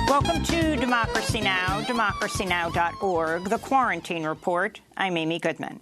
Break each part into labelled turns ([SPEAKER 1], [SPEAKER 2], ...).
[SPEAKER 1] Welcome to Democracy Now!, democracynow.org, The Quarantine Report. I'm Amy Goodman.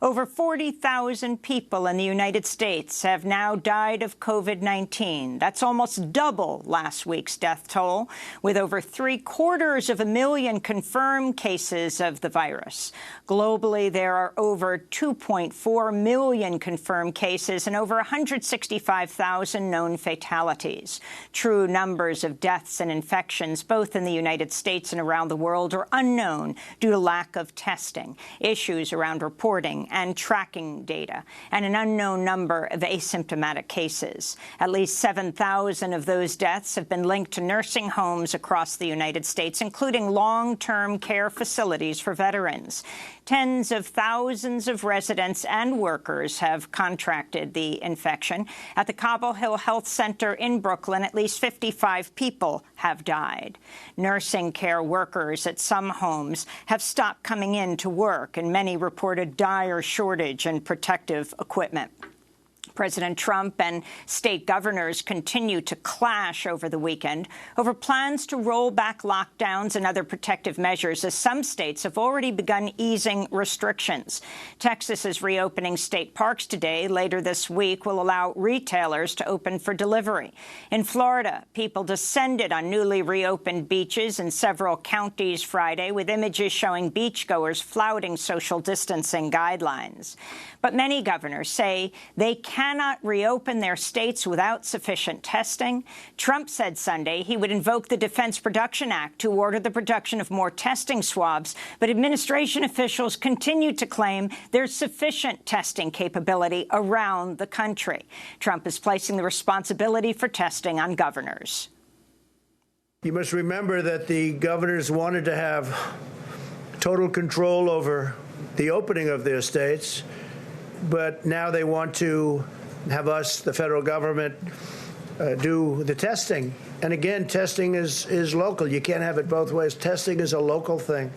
[SPEAKER 1] Over 40,000 people in the United States have now died of COVID-19. That's almost double last week's death toll, with over 750,000 confirmed cases of the virus. Globally, there are over 2.4 million confirmed cases and over 165,000 known fatalities. True numbers of deaths and infections, both in the United States and around the world, are unknown due to lack of testing, issues around reporting and tracking data, and an unknown number of asymptomatic cases. At least 7,000 of those deaths have been linked to nursing homes across the United States, including long-term care facilities for veterans. Tens of thousands of residents and workers have contracted the infection. At the Cobble Hill Health Center in Brooklyn, at least 55 people have died. Nursing care workers at some homes have stopped coming in to work, and many reported dire shortage in protective equipment. President Trump and state governors continue to clash over the weekend over plans to roll back lockdowns and other protective measures, as some states have already begun easing restrictions. Texas is reopening state parks today. Later this week will allow retailers to open for delivery. In Florida, people descended on newly reopened beaches in several counties Friday, with images showing beachgoers flouting social distancing guidelines. But many governors say they cannot reopen their states without sufficient testing. Trump said Sunday he would invoke the Defense Production Act to order the production of more testing swabs, but administration officials continue to claim there's sufficient testing capability around the country. Trump is placing the responsibility for testing on governors.
[SPEAKER 2] You must remember that the governors wanted to have total control over the opening of their states, but now they want to have us, the federal government, do the testing. And again, testing is local. You can't have it both ways. Testing is a local thing,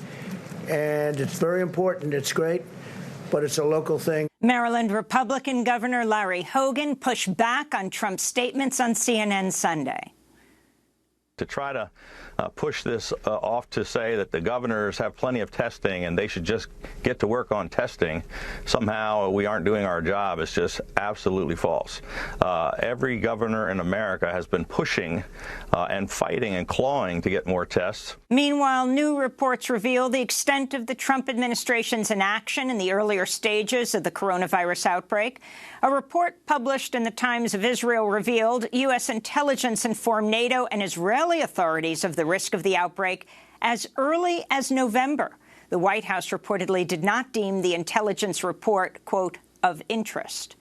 [SPEAKER 2] and it's very important. It's great, but it's a local thing.
[SPEAKER 1] Maryland Republican Governor Larry Hogan pushed back on Trump's statements on CNN Sunday.
[SPEAKER 3] To try to push this off to say that the governors have plenty of testing and they should just get to work on testing, somehow we aren't doing our job, is just absolutely false. Every governor in America has been pushing and fighting and clawing to get more tests.
[SPEAKER 1] Meanwhile, new reports reveal the extent of the Trump administration's inaction in the earlier stages of the coronavirus outbreak. A report published in the Times of Israel revealed U.S. intelligence informed NATO and Israeli authorities of the risk of the outbreak as early as November. The White House reportedly did not deem the intelligence report, quote, of interest.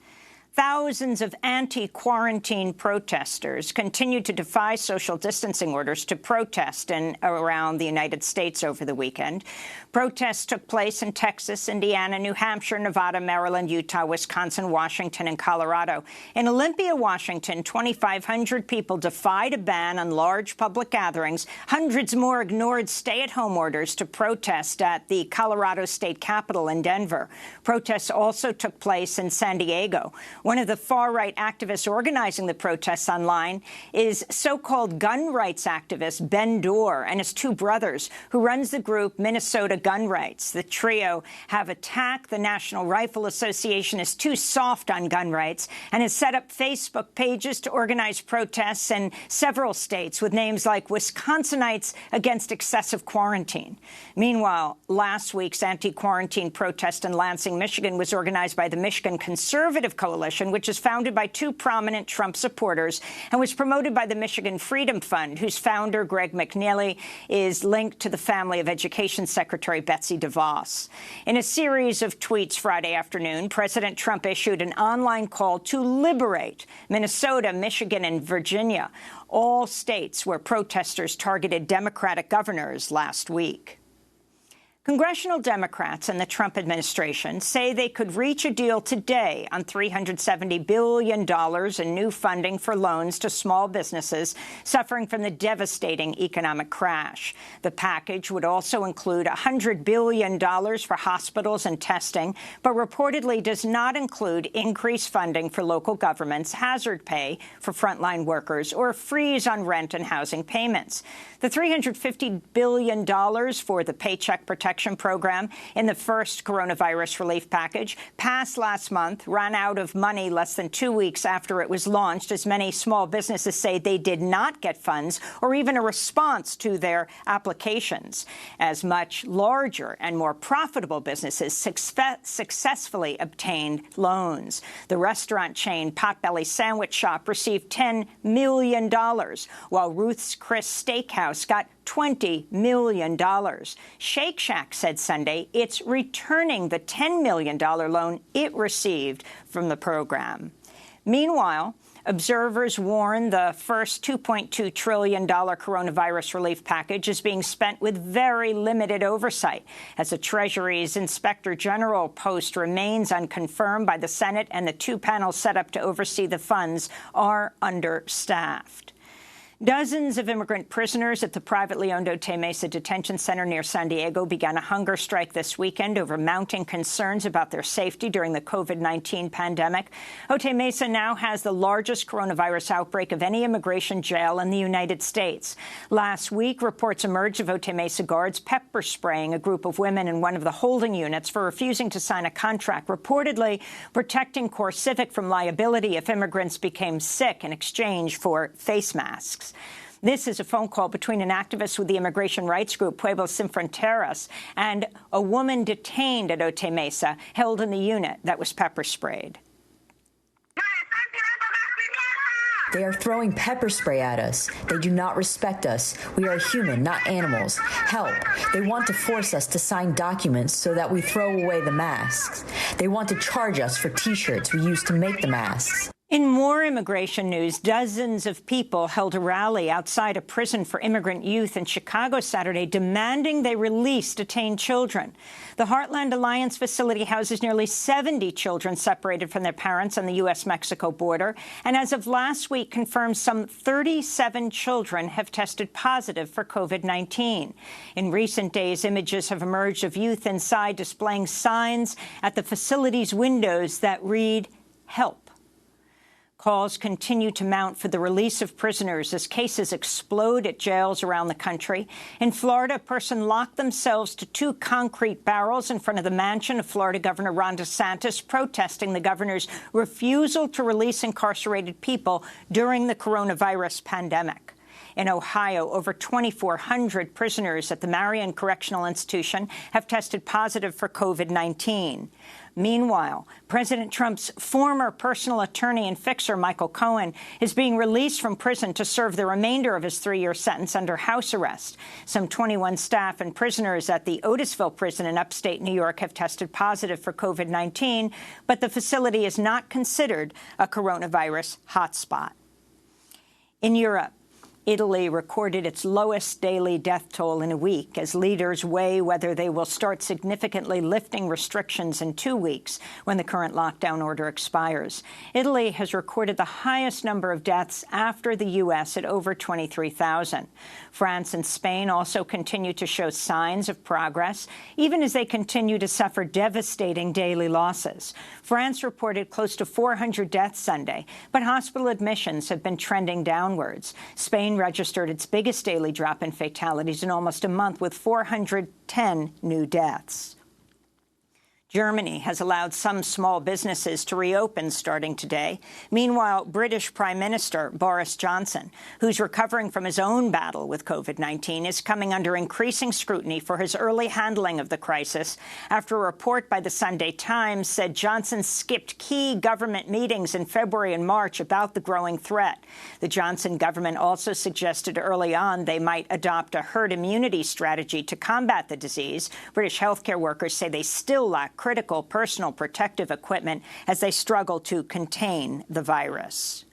[SPEAKER 1] Thousands of anti-quarantine protesters continued to defy social distancing orders to protest in around the United States over the weekend. Protests took place in Texas, Indiana, New Hampshire, Nevada, Maryland, Utah, Wisconsin, Washington, and Colorado. In Olympia, Washington, 2,500 people defied a ban on large public gatherings. Hundreds more ignored stay-at-home orders to protest at the Colorado State Capitol in Denver. Protests also took place in San Diego. One of the far-right activists organizing the protests online is so-called gun rights activist Ben Dorr and his two brothers, who runs the group Minnesota Gun Rights. The trio have attacked the National Rifle Association as too soft on gun rights and has set up Facebook pages to organize protests in several states with names like Wisconsinites Against Excessive Quarantine. Meanwhile, last week's anti-quarantine protest in Lansing, Michigan was organized by the Michigan Conservative Coalition, which is founded by two prominent Trump supporters and was promoted by the Michigan Freedom Fund, whose founder, Greg McNeely, is linked to the family of Education Secretary Betsy DeVos. In a series of tweets Friday afternoon, President Trump issued an online call to liberate Minnesota, Michigan, and Virginia, all states where protesters targeted Democratic governors last week. Congressional Democrats and the Trump administration say they could reach a deal today on $370 billion in new funding for loans to small businesses suffering from the devastating economic crash. The package would also include $100 billion for hospitals and testing, but reportedly does not include increased funding for local governments, hazard pay for frontline workers, or a freeze on rent and housing payments. The $350 billion for the Paycheck Protection Program in the first coronavirus relief package passed last month, ran out of money less than 2 weeks after it was launched, as many small businesses say they did not get funds or even a response to their applications, as much larger and more profitable businesses successfully obtained loans. The restaurant chain Potbelly Sandwich Shop received $10 million, while Ruth's Chris Steakhouse got $20 million. Shake Shack said Sunday it's returning the $10 million loan it received from the program. Meanwhile, observers warn the first $2.2 trillion coronavirus relief package is being spent with very limited oversight, as the Treasury's Inspector General post remains unconfirmed by the Senate, and the two panels set up to oversee the funds are understaffed. Dozens of immigrant prisoners at the privately owned Otay Mesa Detention Center near San Diego began a hunger strike this weekend over mounting concerns about their safety during the COVID-19 pandemic. Otay Mesa now has the largest coronavirus outbreak of any immigration jail in the United States. Last week, reports emerged of Otay Mesa guards pepper spraying a group of women in one of the holding units for refusing to sign a contract, reportedly protecting CoreCivic from liability if immigrants became sick in exchange for face masks. This is a phone call between an activist with the immigration rights group Pueblos Sin Fronteras and a woman detained at Otay Mesa, held in the unit that was pepper sprayed.
[SPEAKER 4] They are throwing pepper spray at us. They do not respect us. We are human, not animals. Help. They want to force us to sign documents so that we throw away the masks. They want to charge us for T-shirts we used to make the masks.
[SPEAKER 1] In more immigration news, dozens of people held a rally outside a prison for immigrant youth in Chicago Saturday, demanding they release detained children. The Heartland Alliance facility houses nearly 70 children separated from their parents on the U.S.-Mexico border, and as of last week confirmed some 37 children have tested positive for COVID-19. In recent days, images have emerged of youth inside displaying signs at the facility's windows that read, "Help." Calls continue to mount for the release of prisoners as cases explode at jails around the country. In Florida, a person locked themselves to 2 concrete barrels in front of the mansion of Florida Governor Ron DeSantis, protesting the governor's refusal to release incarcerated people during the coronavirus pandemic. In Ohio, over 2,400 prisoners at the Marion Correctional Institution have tested positive for COVID-19. Meanwhile, President Trump's former personal attorney and fixer, Michael Cohen, is being released from prison to serve the remainder of his 3-year sentence under house arrest. Some 21 staff and prisoners at the Otisville prison in upstate New York have tested positive for COVID-19, but the facility is not considered a coronavirus hotspot. In Europe, Italy recorded its lowest daily death toll in a week as leaders weigh whether they will start significantly lifting restrictions in 2 weeks when the current lockdown order expires. Italy has recorded the highest number of deaths after the U.S. at over 23,000. France and Spain also continue to show signs of progress, even as they continue to suffer devastating daily losses. France reported close to 400 deaths Sunday, but hospital admissions have been trending downwards. Spain registered its biggest daily drop in fatalities in almost a month, with 410 new deaths. Germany has allowed some small businesses to reopen starting today. Meanwhile, British Prime Minister Boris Johnson, who's recovering from his own battle with COVID-19, is coming under increasing scrutiny for his early handling of the crisis after a report by the Sunday Times said Johnson skipped key government meetings in February and March about the growing threat. The Johnson government also suggested early on they might adopt a herd immunity strategy to combat the disease. British healthcare workers say they still lack critical personal protective equipment as they struggle to contain the virus.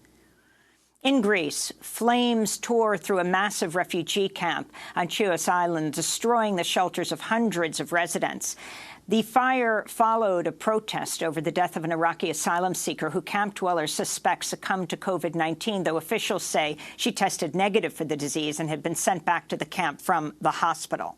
[SPEAKER 1] In Greece, flames tore through a massive refugee camp on Chios Island, destroying the shelters of hundreds of residents. The fire followed a protest over the death of an Iraqi asylum seeker who camp dwellers suspect succumbed to COVID-19, though officials say she tested negative for the disease and had been sent back to the camp from the hospital.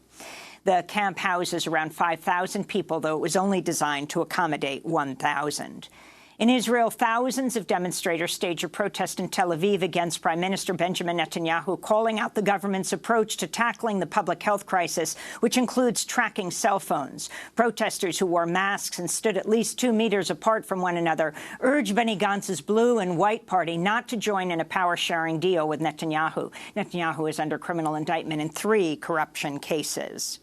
[SPEAKER 1] The camp houses around 5,000 people, though it was only designed to accommodate 1,000. In Israel, thousands of demonstrators staged a protest in Tel Aviv against Prime Minister Benjamin Netanyahu, calling out the government's approach to tackling the public health crisis, which includes tracking cell phones. Protesters who wore masks and stood at least 2 meters apart from one another urged Benny Gantz's Blue and White Party not to join in a power-sharing deal with Netanyahu. Netanyahu is under criminal indictment in 3 corruption cases.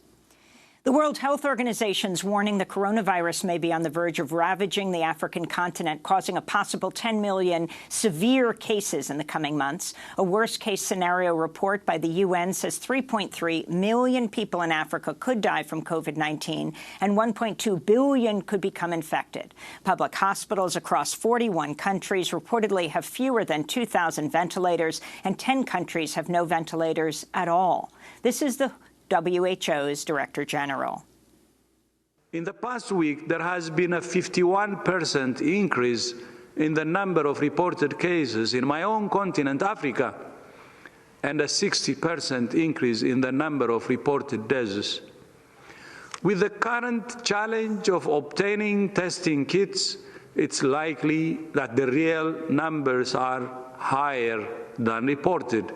[SPEAKER 1] The World Health Organization's warning the coronavirus may be on the verge of ravaging the African continent, causing a possible 10 million severe cases in the coming months. A worst-case scenario report by the UN says 3.3 million people in Africa could die from COVID-19, and 1.2 billion could become infected. Public hospitals across 41 countries reportedly have fewer than 2,000 ventilators, and 10 countries have no ventilators at all. This is the WHO's Director General.
[SPEAKER 5] In the past week, there has been a 51% increase in the number of reported cases in my own continent, Africa, and a 60% increase in the number of reported deaths. With the current challenge of obtaining testing kits, it's likely that the real numbers are higher than reported.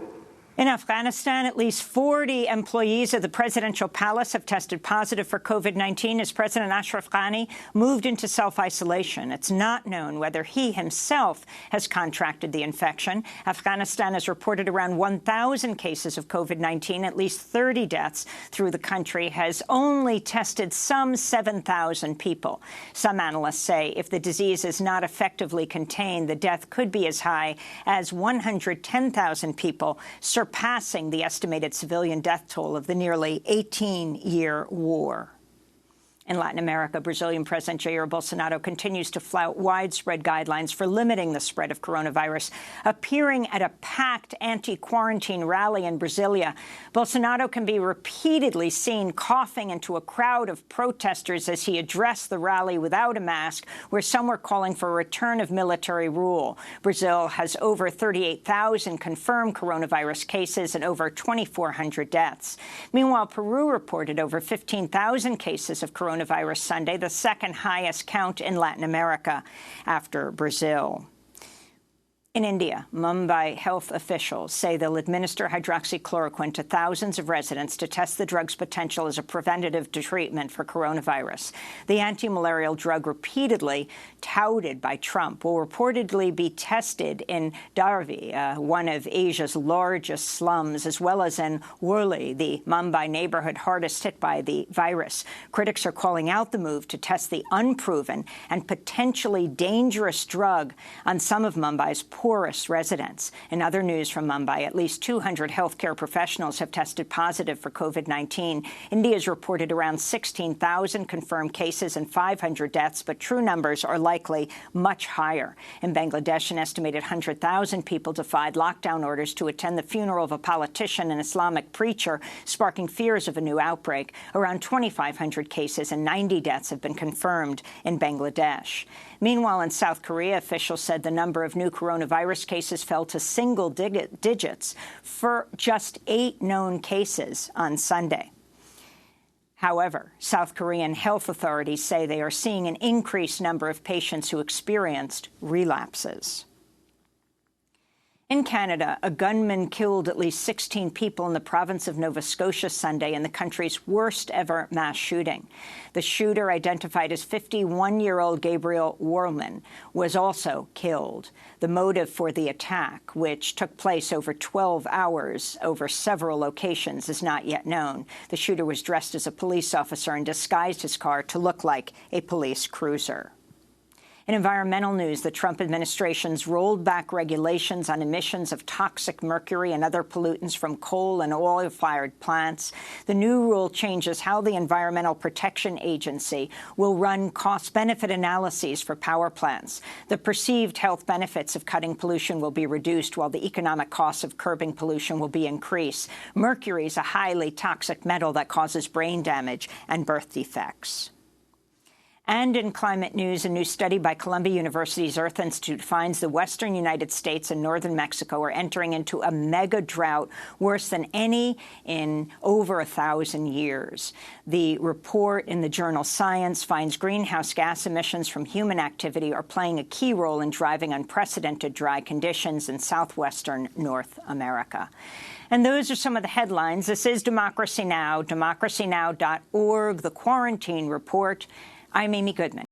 [SPEAKER 1] In Afghanistan, at least 40 employees of the presidential palace have tested positive for COVID-19 as President Ashraf Ghani moved into self-isolation. It's not known whether he himself has contracted the infection. Afghanistan has reported around 1,000 cases of COVID-19, at least 30 deaths through the country, has only tested some 7,000 people. Some analysts say if the disease is not effectively contained, the death could be as high as 110,000 people, surpassing the estimated civilian death toll of the nearly 18-year war. In Latin America, Brazilian President Jair Bolsonaro continues to flout widespread guidelines for limiting the spread of coronavirus. Appearing at a packed anti-quarantine rally in Brasilia, Bolsonaro can be repeatedly seen coughing into a crowd of protesters as he addressed the rally without a mask, where some were calling for a return of military rule. Brazil has over 38,000 confirmed coronavirus cases and over 2,400 deaths. Meanwhile, Peru reported over 15,000 cases of coronavirus Sunday, the second highest count in Latin America after Brazil. In India, Mumbai health officials say they'll administer hydroxychloroquine to thousands of residents to test the drug's potential as a preventative treatment for coronavirus. The antimalarial drug, repeatedly touted by Trump, will reportedly be tested in Dharavi, one of Asia's largest slums, as well as in Worli, the Mumbai neighborhood hardest hit by the virus. Critics are calling out the move to test the unproven and potentially dangerous drug on some of Mumbai's poorest residents. In other news from Mumbai, at least 200 healthcare professionals have tested positive for COVID-19. India's reported around 16,000 confirmed cases and 500 deaths, but true numbers are likely much higher. In Bangladesh, an estimated 100,000 people defied lockdown orders to attend the funeral of a politician and Islamic preacher, sparking fears of a new outbreak. Around 2,500 cases and 90 deaths have been confirmed in Bangladesh. Meanwhile, in South Korea, officials said the number of new coronavirus cases fell to single digits for just 8 known cases on Sunday. However, South Korean health authorities say they are seeing an increased number of patients who experienced relapses. In Canada, a gunman killed at least 16 people in the province of Nova Scotia Sunday in the country's worst-ever mass shooting. The shooter, identified as 51-year-old Gabriel Worman, was also killed. The motive for the attack, which took place over 12 hours over several locations, is not yet known. The shooter was dressed as a police officer and disguised his car to look like a police cruiser. In environmental news, the Trump administration's rolled back regulations on emissions of toxic mercury and other pollutants from coal and oil-fired plants. The new rule changes how the Environmental Protection Agency will run cost-benefit analyses for power plants. The perceived health benefits of cutting pollution will be reduced, while the economic costs of curbing pollution will be increased. Mercury is a highly toxic metal that causes brain damage and birth defects. And in climate news, a new study by Columbia University's Earth Institute finds the western United States and northern Mexico are entering into a mega drought worse than any in over 1,000 years. The report in the journal Science finds greenhouse gas emissions from human activity are playing a key role in driving unprecedented dry conditions in southwestern North America. And those are some of the headlines. This is Democracy Now!, democracynow.org, the Quarantine Report. I'm Amy Goodman.